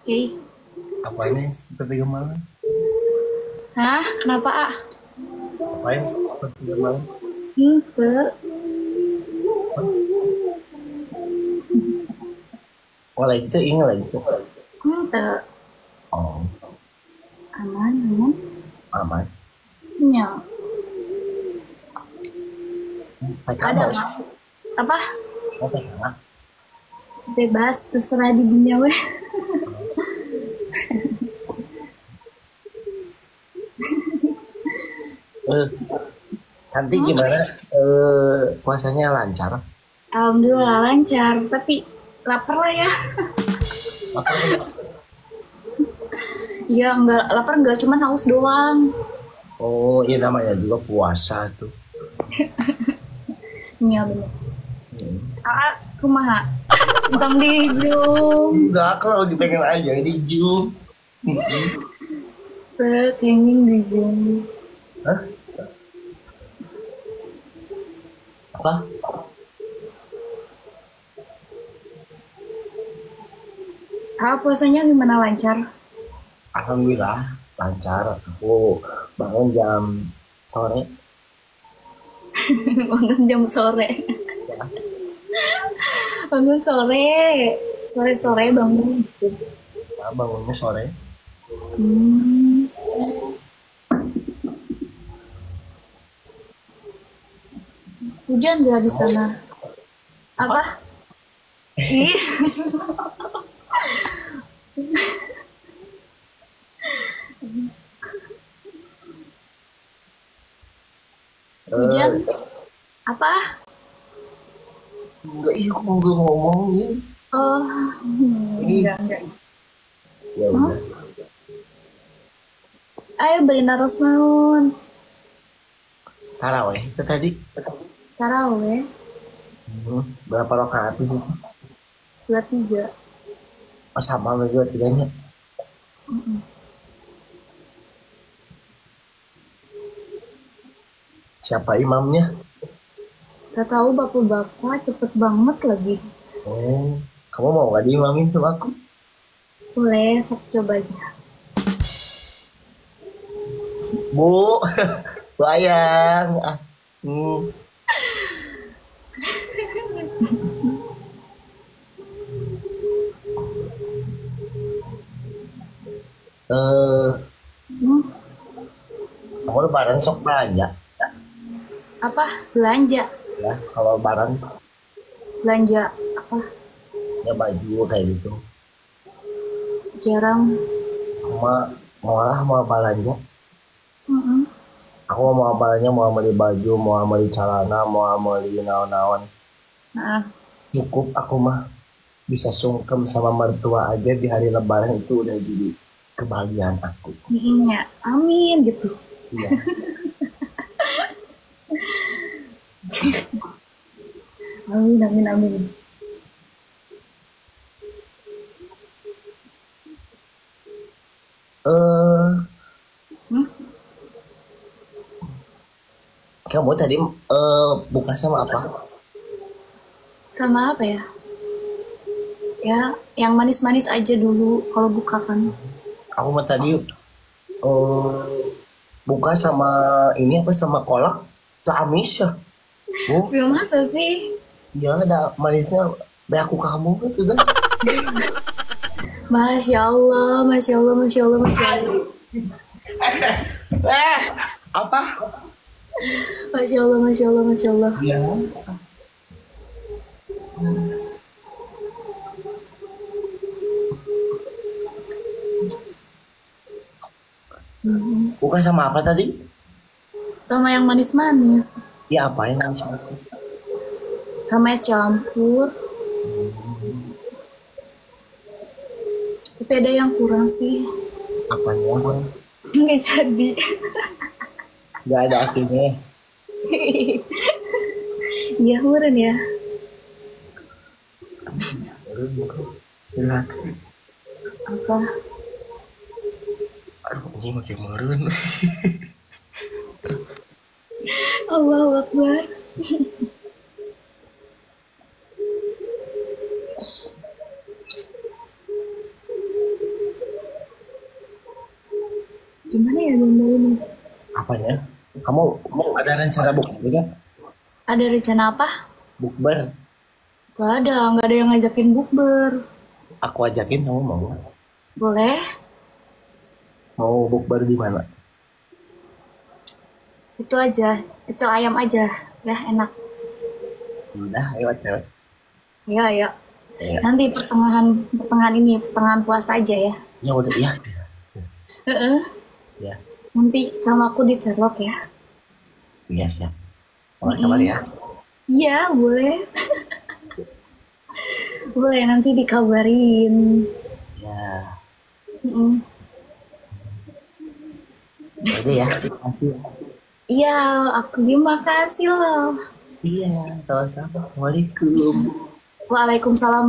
Oke. Apanya yang seperti gemalan? Hah? Kenapa, ah? Apa yang seperti gemalan? Ente. Oh, lah itu ingat lah itu. Ente. Oh, Aman, aman. aman. Nya. PK Ada, mau, Mak. Apa? mau PK lah. Bebas, terserah di dunia, weh. Eh, nanti gimana? Puasanya lancar? Alhamdulillah lancar, tapi lapar lah ya. Lapar kan? Iya, enggak lapar enggak, cuman haus doang. Oh, iya namanya juga puasa tuh. Iya, bener. Hmm. Kumaha? Tentang di Zoom. Enggak, kalau dipengen aja di Zoom. Kenging di Zoom. Hah? Apa? Ah, puasanya gimana lancar? Alhamdulillah lancar. Aku bangun jam sore. Bangun jam sore. Ya, Bangun sore. Sore-sore bangun gitu. ya, bangunnya sore. Hmm. Hujan nggak di sana? Apa? Apa? Ih, hujan Eh, apa? enggak, iya aku nggak ngomongin. Oh, Ini enggak. ya Hah? udah. Ayo beli naros naon. Taraweh itu tadi. Taraweh, Berapa rakaat di situ? 23. Oh, sama juga tiganya. Siapa imamnya? Gak tahu bapak-bapak cepet banget lagi. Oh, kamu mau gak diimamin sama aku? Boleh, sok coba aja. Bu, bayang. Ah, hmm. Eh, Hmm, kamu lebaran sok belanja apa? Belanja. ya? Kalau lebaran Belanja apa? ya baju kayak gitu. Jarang. Sama malah mau belanja. Mm-mm. Aku mau belanja, mau beli baju, mau beli celana, mau beli naon-naon. Nah, Cukup aku mah bisa sungkem sama mertua aja di hari lebaran itu udah jadi kebahagiaan aku. ya, amin gitu. Iya. Amin, amin, amin. Eh, Hmm? kamu tadi buka sama apa? Sama apa ya? Ya, yang manis-manis aja dulu kalau buka kan. Aku mah tadi buka sama ini apa sama kolak tak amis ya. Oh, Film masa sih? ya ada manisnya. Be aku kamu kan sudah. Masya Allah, Masya Allah, Masya Allah, Masya Allah. Eh, apa? Masya Allah, Masya Allah, Masya Allah. Ya. Hmm. Buka sama apa tadi? Sama yang manis-manis. Ya apa yang manis? Sama es campur. Tapi ada yang kurang sih. Apanya? Bang? Nggak jadi. Gak ada akhirnya. Iya, huren ya. Berat. Apa? Aduh, ini makin meren. Allahu Akbar. Gimana ya Bunda ini? Apanya? Kamu ada rencana bukber nggak? Ada rencana apa? Bukber. Gak ada yang ngajakin bukber. Aku ajakin kamu mau nggak? Boleh? Mau bukber di mana? Itu aja, pecel ayam aja. Ya, enak. Udah, ayo cewek. Ya, ya. Ya, Nanti pertengahan ini, pertengahan puasa aja ya. ya udah ya. Heeh. Ya, Nanti sama aku di Sherlock ya. iya siap. Kamu kabar Mm-mm. ya. Iya, boleh. Boleh, nanti dikabarin. Ya, Mm-mm. ya udah ya. Nanti. Iya, aku terima kasih loh. Iya, sama-sama. Assalamualaikum. Waalaikumsalam.